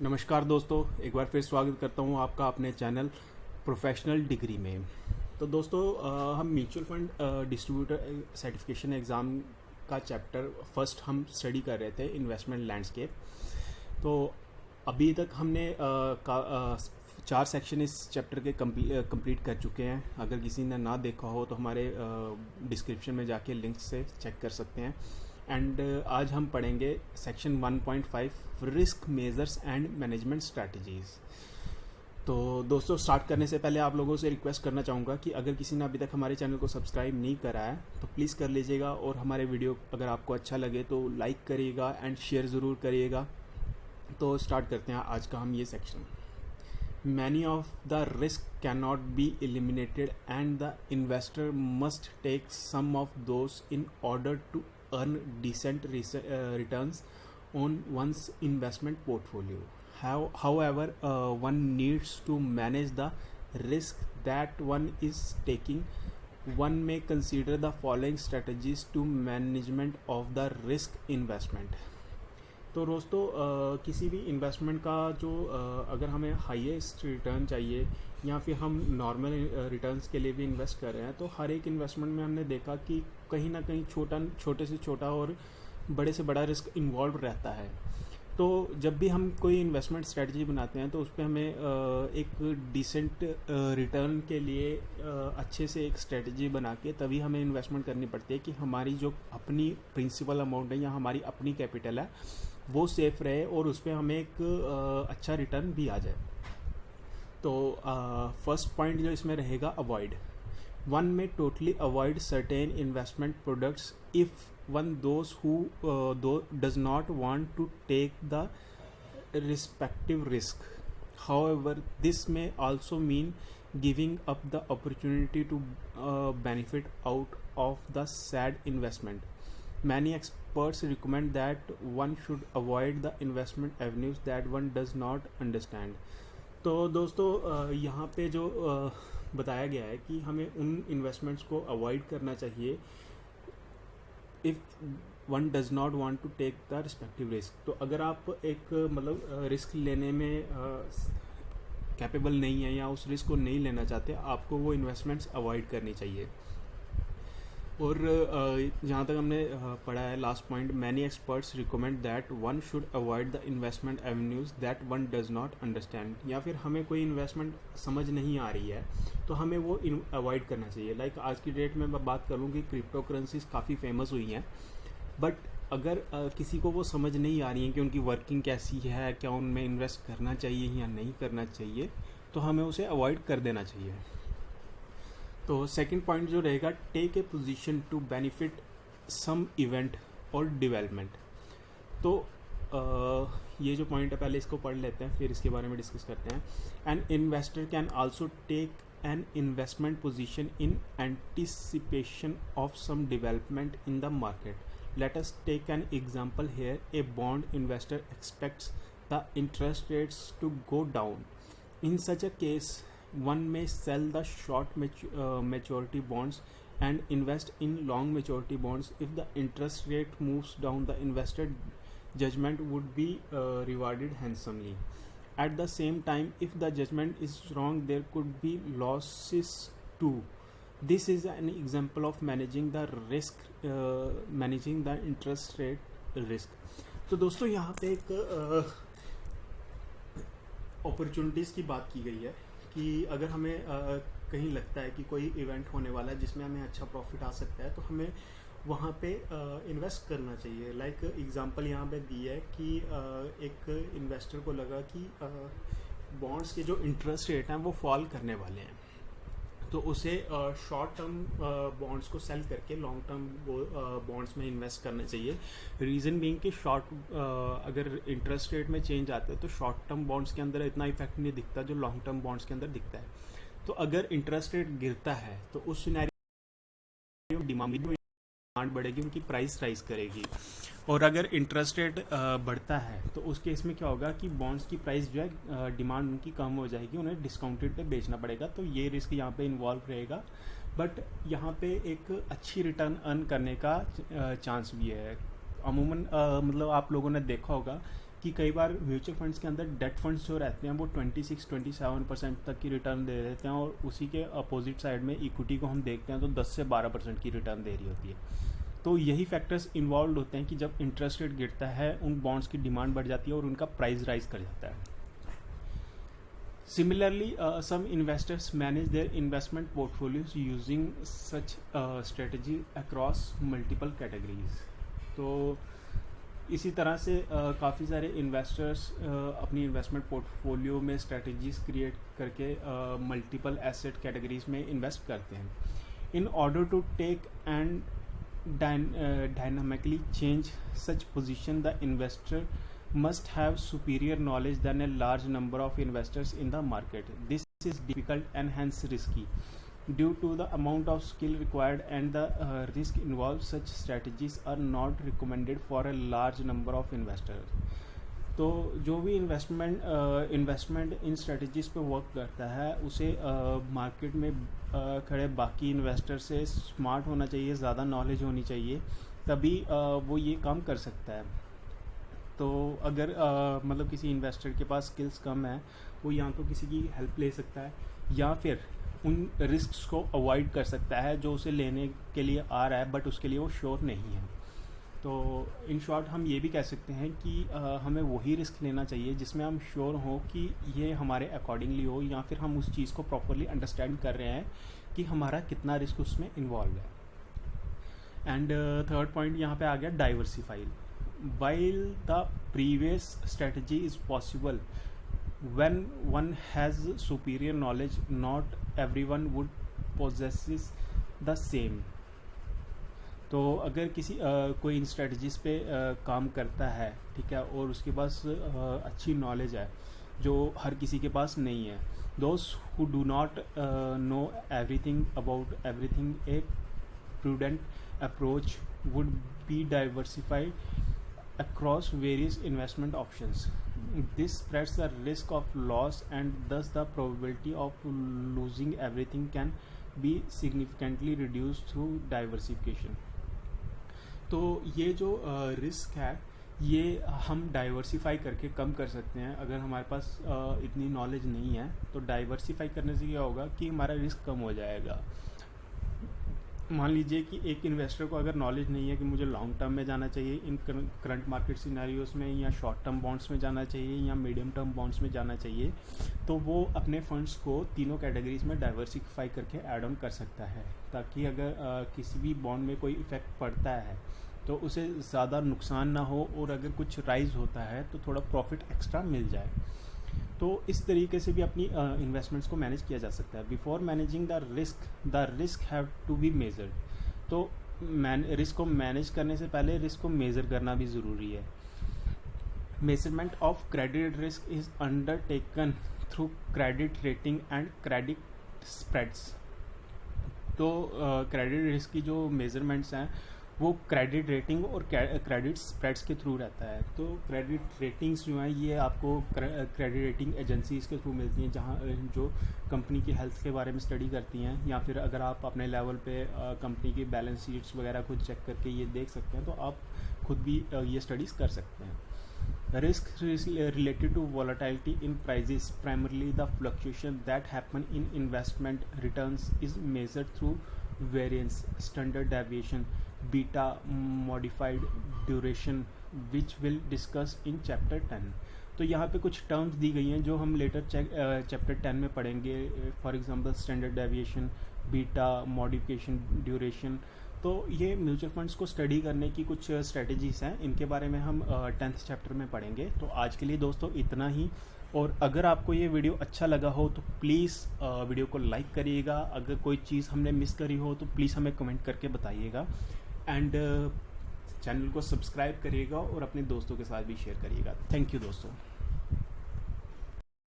नमस्कार दोस्तों, एक बार फिर स्वागत करता हूं आपका अपने चैनल प्रोफेशनल डिग्री में। तो दोस्तों हम mutual fund distributor certification exam का चैप्टर फर्स्ट हम स्टडी कर रहे थे, इन्वेस्टमेंट लैंडस्केप। तो अभी तक हमने 4 सेक्शन इस चैप्टर के कंप्लीट कर चुके हैं। अगर किसी ने ना देखा हो तो हमारे डिस्क्रिप्शन में जाके लिंक से चेक कर सकते हैं। एंड आज हम पढ़ेंगे section 1.5 risk measures and management strategies. तो दोस्तों स्टार्ट करने से पहले आप लोगों से रिक्वेस्ट करना चाहूँगा कि अगर किसी ने अभी तक हमारे चैनल को सब्सक्राइब नहीं करा है तो प्लीज़ कर लीजिएगा, और हमारे वीडियो अगर आपको अच्छा लगे तो लाइक करिएगा एंड शेयर ज़रूर करिएगा। तो स्टार्ट करते हैं आज का हम ये section. Many of the risk cannot be eliminated and the investor must take some of those in order to earn decent returns on one's investment portfolio. However, one needs to manage the risk that one is taking. One may consider the following strategies to management of the risk investment. तो दोस्तों किसी भी investment का जो अगर हमें highest return चाहिए या फिर हम नॉर्मल रिटर्न्स के लिए भी इन्वेस्ट कर रहे हैं, तो हर एक इन्वेस्टमेंट में हमने देखा कि कहीं ना कहीं छोटे से छोटा और बड़े से बड़ा रिस्क इन्वॉल्व रहता है। तो जब भी हम कोई इन्वेस्टमेंट स्ट्रेटजी बनाते हैं तो उस पर हमें एक डिसेंट रिटर्न के लिए अच्छे से एक स्ट्रेटजी बना के तभी हमें इन्वेस्टमेंट करनी पड़ती है कि हमारी जो अपनी प्रिंसिपल अमाउंट है या हमारी अपनी कैपिटल है वो सेफ रहे और उस पर हमें एक अच्छा रिटर्न भी आ जाए। तो फर्स्ट पॉइंट जो इसमें रहेगा, अवॉइड। वन में totally avoid certain investment products if one those who does not want to take the respective risk. However, this may also mean giving up the opportunity to benefit out of the said investment. Many experts recommend that one should avoid the investment avenues that one does not understand. तो दोस्तों यहाँ पे जो बताया गया है कि हमें उन इन्वेस्टमेंट्स को अवॉइड करना चाहिए if one does not want to take the respective risk. तो अगर आप एक मतलब रिस्क लेने में कैपेबल नहीं है या उस रिस्क को नहीं लेना चाहते, आपको वो इन्वेस्टमेंट्स अवॉइड करनी चाहिए। और जहाँ तक हमने पढ़ा है last point, many experts recommend that one should avoid the investment avenues that one does not understand. या फिर हमें कोई इन्वेस्टमेंट समझ नहीं आ रही है तो हमें वो अवॉइड करना चाहिए। लाइक आज की डेट में मैं बात करूँ कि क्रिप्टो करेंसीज काफ़ी फेमस हुई हैं, बट अगर किसी को वो समझ नहीं आ रही है कि उनकी वर्किंग कैसी है, क्या उनमें इन्वेस्ट करना चाहिए या नहीं करना चाहिए, तो हमें उसे अवॉइड कर देना चाहिए। तो सेकंड पॉइंट जो रहेगा, take a position to benefit some event और डेवलपमेंट। तो ये जो पॉइंट है पहले इसको पढ़ लेते हैं, फिर इसके बारे में डिस्कस करते हैं। An investor can also take an investment position in anticipation of some development in the market. Let us take an example here. A bond investor expects the interest rates to go down. In such a case, one may sell the short maturity bonds and invest in long maturity bonds. If the interest rate moves down, the investor judgment would be rewarded handsomely. At the same time, if the judgment is wrong, there could be losses too. This is an example of managing the risk, managing the interest rate risk. तो दोस्तों यहाँ पे एक opportunities की बात की गई है कि अगर हमें कहीं लगता है कि कोई इवेंट होने वाला है जिसमें हमें अच्छा प्रॉफिट आ सकता है तो हमें वहाँ पे इन्वेस्ट करना चाहिए। लाइक एग्जांपल यहाँ पे दी है कि एक इन्वेस्टर को लगा कि बॉन्ड्स के जो इंटरेस्ट रेट हैं वो फॉल करने वाले हैं, तो उसे शॉर्ट टर्म बॉन्ड्स को सेल करके लॉन्ग टर्म बॉन्ड्स में इन्वेस्ट करना चाहिए। रीज़न बीइंग कि अगर इंटरेस्ट रेट में चेंज आता है तो शॉर्ट टर्म बॉन्ड्स के अंदर इतना इफेक्ट नहीं दिखता जो लॉन्ग टर्म बॉन्ड्स के अंदर दिखता है। तो अगर इंटरेस्ट रेट गिरता है तो उस सिनेरियो डिमांड बढ़ेगी, उनकी प्राइस राइज करेगी। और अगर इंटरेस्ट रेट बढ़ता है तो उस केस में क्या होगा कि बॉन्ड्स की प्राइस जो है डिमांड उनकी कम हो जाएगी, उन्हें डिस्काउंटेड पे बेचना पड़ेगा। तो ये रिस्क यहाँ पे इन्वॉल्व रहेगा, बट यहाँ पे एक अच्छी रिटर्न अर्न करने का चांस भी है। अमूमन मतलब आप लोगों ने देखा होगा कि कई बार म्यूचुअल फंड्स के अंदर डेट फंड्स जो रहते हैं वो 26-27% तक की रिटर्न दे देते हैं, और उसी के अपोजिट साइड में इक्विटी को हम देखते हैं तो 10 से 12% की रिटर्न दे रही होती है। तो यही फैक्टर्स इन्वॉल्व होते हैं कि जब इंटरेस्ट रेट गिरता है उन बॉन्ड्स की डिमांड बढ़ जाती है और उनका प्राइस राइज कर जाता है। Similarly, some investors manage their investment portfolios using such strategy across multiple categories. तो इसी तरह से काफ़ी सारे इन्वेस्टर्स अपनी इन्वेस्टमेंट पोर्टफोलियो में स्ट्रेटजीज क्रिएट करके मल्टीपल एसेट कैटेगरीज में इन्वेस्ट करते हैं। In order to take and dynamically change such position, the investor must have superior knowledge than a large number of investors in the market. This is difficult and hence risky. Due to the amount of skill required and the risk involved, such strategies are not recommended for a large number of investors. तो जो भी investment इन strategies पे work करता है उसे market में खड़े बाकी इन्वेस्टर से स्मार्ट होना चाहिए, ज़्यादा नॉलेज होनी चाहिए, तभी वो ये काम कर सकता है। तो अगर मतलब किसी इन्वेस्टर के पास स्किल्स कम है, वो या तो किसी की हेल्प ले सकता है या फिर उन रिस्क्स को अवॉइड कर सकता है जो उसे लेने के लिए आ रहा है बट उसके लिए वो श्योर नहीं है। तो इन शॉर्ट हम ये भी कह सकते हैं कि हमें वही रिस्क लेना चाहिए जिसमें हम श्योर हों कि ये हमारे अकॉर्डिंगली हो, या फिर हम उस चीज़ को प्रॉपरली अंडरस्टैंड कर रहे हैं कि हमारा कितना रिस्क उसमें इन्वॉल्व है। एंड थर्ड पॉइंट यहाँ पे आ गया diversify. While the previous strategy is possible when one has superior knowledge, not everyone would possesses the same. तो अगर किसी कोई इन स्ट्रेटजीज पे काम करता है, ठीक है, और उसके पास अच्छी नॉलेज है जो हर किसी के पास नहीं है, those who do not know everything about everything, A prudent approach would be diversified across various investment options. This spreads the risk of loss and thus the probability of losing everything can be significantly reduced through diversification. तो ये जो risk है ये हम diversify करके कम कर सकते हैं। अगर हमारे पास इतनी नॉलेज नहीं है तो डाइवर्सिफाई करने से क्या होगा कि हमारा रिस्क कम हो जाएगा। मान लीजिए कि एक इन्वेस्टर को अगर नॉलेज नहीं है कि मुझे लॉन्ग टर्म में जाना चाहिए इन करंट मार्केट सिनेरियोस में, या शॉर्ट टर्म बॉन्ड्स में जाना चाहिए, या मीडियम टर्म बॉन्ड्स में जाना चाहिए, तो वो अपने फंड्स को तीनों कैटेगरीज में डाइवर्सिफाई करके ऐड ऑन कर सकता है, ताकि अगर किसी भी बॉन्ड में कोई इफेक्ट पड़ता है तो उसे ज़्यादा नुकसान ना हो, और अगर कुछ राइज होता है तो थोड़ा प्रॉफिट एक्स्ट्रा मिल जाए। तो इस तरीके से भी अपनी इन्वेस्टमेंट्स को मैनेज किया जा सकता है। Before managing the risk have to be measured. तो रिस्क को मैनेज करने से पहले रिस्क को मेज़र करना भी ज़रूरी है। Measurement of credit risk is undertaken through credit rating and credit spreads. तो क्रेडिट रिस्क की जो मेजरमेंट्स हैं वो क्रेडिट रेटिंग और क्रेडिट स्प्रेड्स के थ्रू रहता है। तो क्रेडिट रेटिंग्स जो हैं ये आपको क्रेडिट रेटिंग एजेंसीज़ के थ्रू मिलती हैं, जहाँ जो कंपनी की हेल्थ के बारे में स्टडी करती हैं, या फिर अगर आप अपने लेवल पे कंपनी की बैलेंस शीट्स वगैरह खुद चेक करके ये देख सकते हैं, तो आप खुद भी ये स्टडीज़ कर सकते हैं। Risk related to volatility in prices, primarily the fluctuation that happen in investment returns is measured through variance, standard deviation, beta, modified duration, which will discuss in chapter 10। तो यहाँ पे कुछ टर्म्स दी गई हैं जो हम लेटर चैप्टर 10 में पढ़ेंगे। For example standard deviation, beta, modification, duration. तो ये म्यूचुअल फंड्स को स्टडी करने की कुछ स्ट्रेटजीज हैं, इनके बारे में हम 10th चैप्टर में पढ़ेंगे। तो आज के लिए दोस्तों इतना ही, और अगर आपको ये वीडियो अच्छा लगा हो तो प्लीज़ वीडियो को लाइक करिएगा। अगर कोई चीज़ हमने मिस करी हो तो प्लीज़ हमें कमेंट करके बताइएगा, एंड चैनल को सब्सक्राइब करिएगा और अपने दोस्तों के साथ भी शेयर करिएगा। थैंक यू दोस्तों।